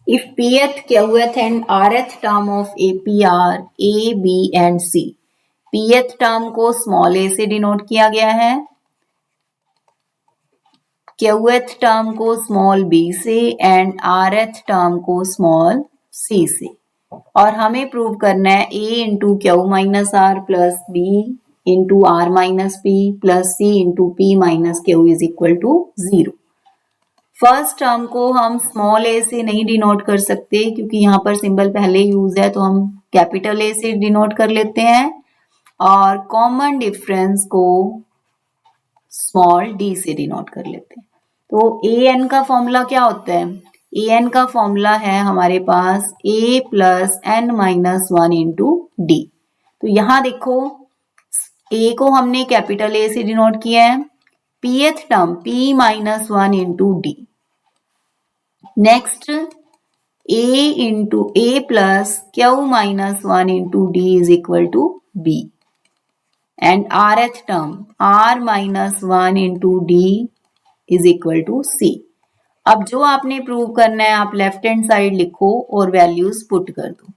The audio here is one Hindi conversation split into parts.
If pth, qth and rth term of AP are A, B and C, pth term को स्मॉल a से डिनोट किया गया है, qth टर्म को स्मॉल b से एंड rth टर्म को स्मॉल c से, और हमें प्रूव करना है a into Q minus R plus b into R minus P plus c into P minus Q is equal to 0। First term को हम स्मॉल a से नहीं डिनोट कर सकते क्योंकि यहाँ पर सिंबल पहले यूज है, तो हम कैपिटल A से डिनोट कर लेते हैं और कॉमन डिफरेंस को स्मॉल d से डिनोट कर लेते हैं। तो an का फॉर्मूला क्या होता है? an का फॉर्मूला है हमारे पास a plus N minus one into D. तो यहाँ देखो a को हमने कैपिटल A से डिनोट किया है, pth term p minus one into D. Next a into a plus Q minus one into D is equal to b and rth term r minus one into D is equal to c। अब जो आपने प्रूव करना है आप लेफ्ट हैंड साइड लिखो और वैल्यूज पुट कर दो,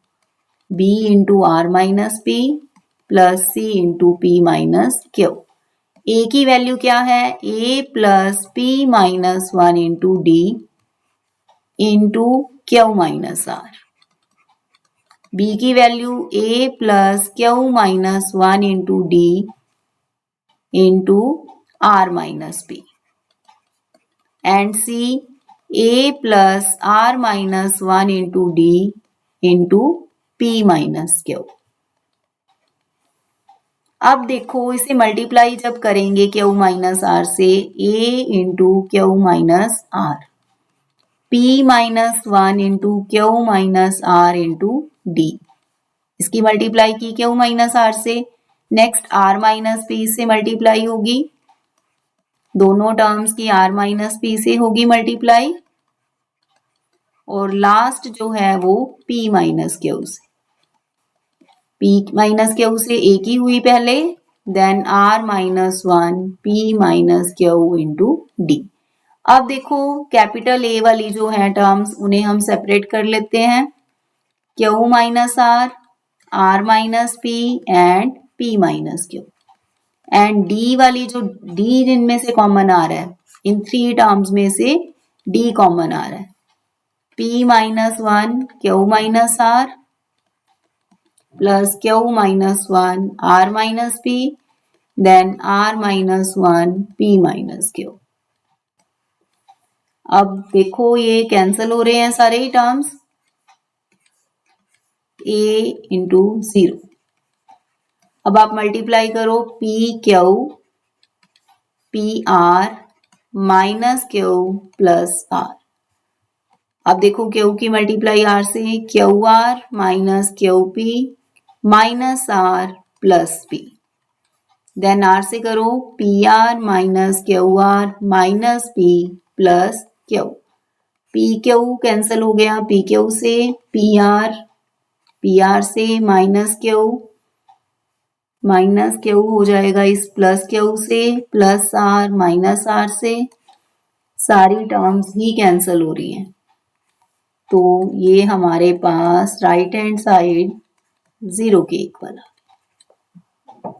b into R minus P plus c into P minus Q. a की वैल्यू क्या है? a plus P minus one into D into Q minus R. b की value a plus Q minus one into D into R minus P and c a plus R minus one into D into P minus Q. अब देखो इसे मल्टीप्लाई जब करेंगे क्यू माइनस आर से, a into Q minus R, p minus one into Q minus R into D, इसकी मल्टीप्लाई की क्यू माइनस आर से। नेक्स्ट आर माइनस पी से मल्टीप्लाई होगी, दोनों टर्म्स की आर माइनस पी से होगी मल्टीप्लाई, और लास्ट जो है वो p माइनस क्यू से। p माइनस क्यू से a की हुई पहले, then r minus one p minus Q into D. अब देखो कैपिटल A वाली जो है टर्म्स उन्हें हम सेपरेट कर लेते हैं, Q minus R, R minus P and P minus Q, and D वाली जो D जिनमें से कॉमन आ रहा है, इन थ्री टर्म्स में से D कॉमन आ रहा है, P minus one Q minus R plus Q minus one R minus P then R minus one P minus Q. अब देखो ये कैंसिल हो रहे हैं सारे ही टर्म्स, a इंटू 0। अब आप मल्टीप्लाई करो p Q p r minus Q plus r। अब देखो क्यू की मल्टीप्लाई r से, Q R minus Q P minus r plus p, then r से करो P R minus Q R minus p plus Q. P Q cancel हो गया, पी क्यू से पी आर से माइनस क्यू हो जाएगा इस प्लस क्यू से, प्लस आर माइनस आर से, सारी टर्म्स ही कैंसिल हो रही हैं। तो ये हमारे पास राइट हैंड साइड 0 के इक्वल,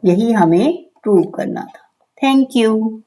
यही हमें प्रूव करना था। Thank you.